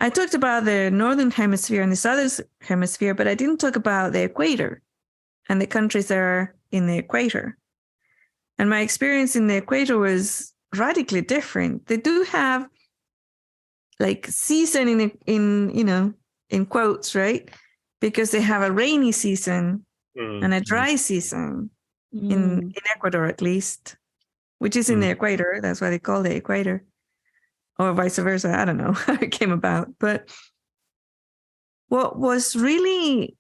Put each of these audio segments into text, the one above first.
I talked about the northern hemisphere and the southern hemisphere, but I didn't talk about the equator and the countries that are in the equator. And my experience in the equator was radically different. They do have like season in quotes, right? Because they have a rainy season and a dry season in Ecuador, at least, which is in the equator. That's why they call it equator, or vice versa. I don't know how it came about. But what was really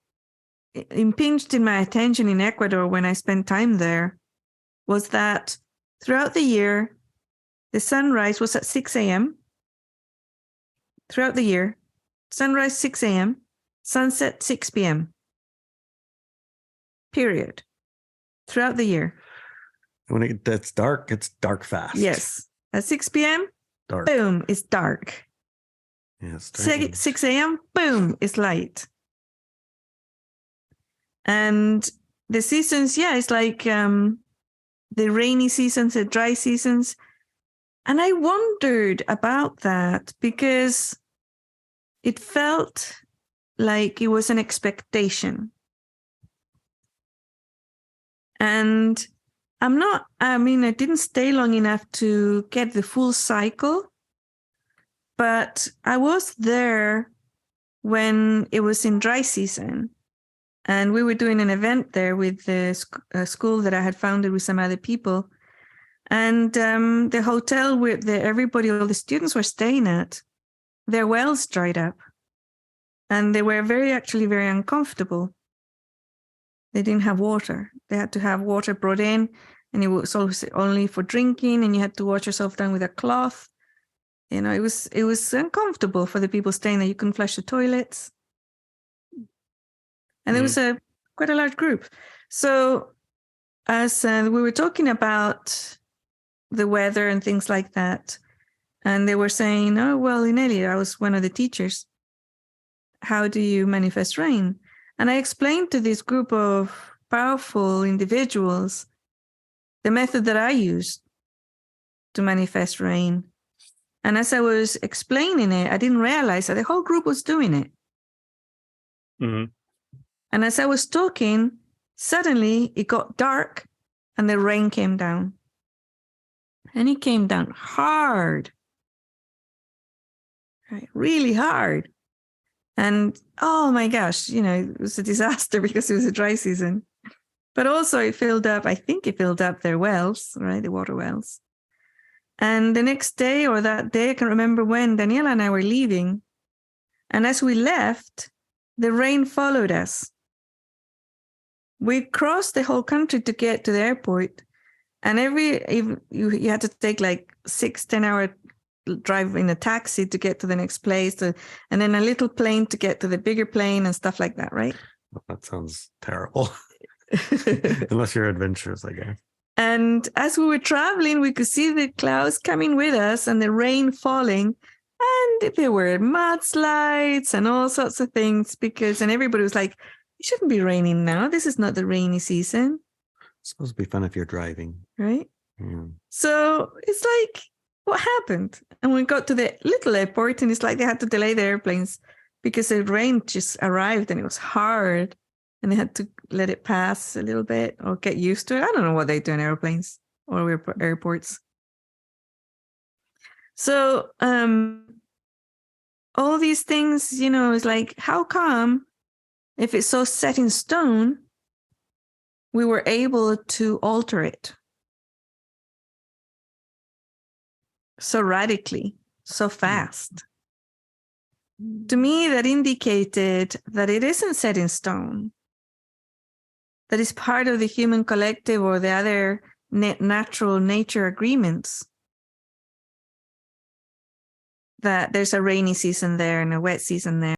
impinged in my attention in Ecuador when I spent time there was that throughout the year, the sunrise was at 6 a.m. Throughout the year, sunrise 6 a.m., sunset 6 p.m. Period. Throughout the year. When it gets dark, it's dark fast. Yes. At 6 p.m., dark. Boom, it's dark. Yeah, 6 a.m., boom, it's light. And the seasons, it's like the rainy seasons, the dry seasons. And I wondered about that because it felt like it was an expectation. And I didn't stay long enough to get the full cycle, but I was there when it was in dry season. And we were doing an event there with the school that I had founded with some other people. And the hotel where all the students were staying at, their wells dried up. And they were very uncomfortable. They didn't have water. They had to have water brought in, and it was also only for drinking, and you had to wash yourself down with a cloth. It was uncomfortable for the people staying there. You couldn't flush the toilets. And there was quite a large group. So as we were talking about the weather and things like that, and they were saying, oh, well, Inelia, I was one of the teachers. How do you manifest rain? And I explained to this group of powerful individuals the method that I used to manifest rain. And as I was explaining it, I didn't realize that the whole group was doing it. Mm-hmm. And as I was talking, suddenly it got dark and the rain came down. And it came down hard, right? Really hard. And oh my gosh, it was a disaster because it was a dry season. But also I think it filled up their wells, right? The water wells. And the next day or that day, I can remember when Daniela and I were leaving. And as we left, the rain followed us. We crossed the whole country to get to the airport. And you had to take like 6-10 hour drive in a taxi to get to the next place, and then a little plane to get to the bigger plane and stuff like that, right? That sounds terrible. Unless you're adventurous, I guess. And as we were traveling, we could see the clouds coming with us and the rain falling. And there were mudslides and all sorts of things and everybody was like, it shouldn't be raining now. This is not the rainy season. It's supposed to be fun if you're driving. Right? Yeah. So it's like, what happened? And we got to the little airport and it's like they had to delay the airplanes because the rain just arrived and it was hard and they had to let it pass a little bit or get used to it. I don't know what they do in airplanes or airports. So all these things, is like, how come if it's so set in stone, we were able to alter it so radically, so fast? To me, that indicated that it isn't set in stone, that is part of the human collective or the other natural nature agreements, that there's a rainy season there and a wet season there.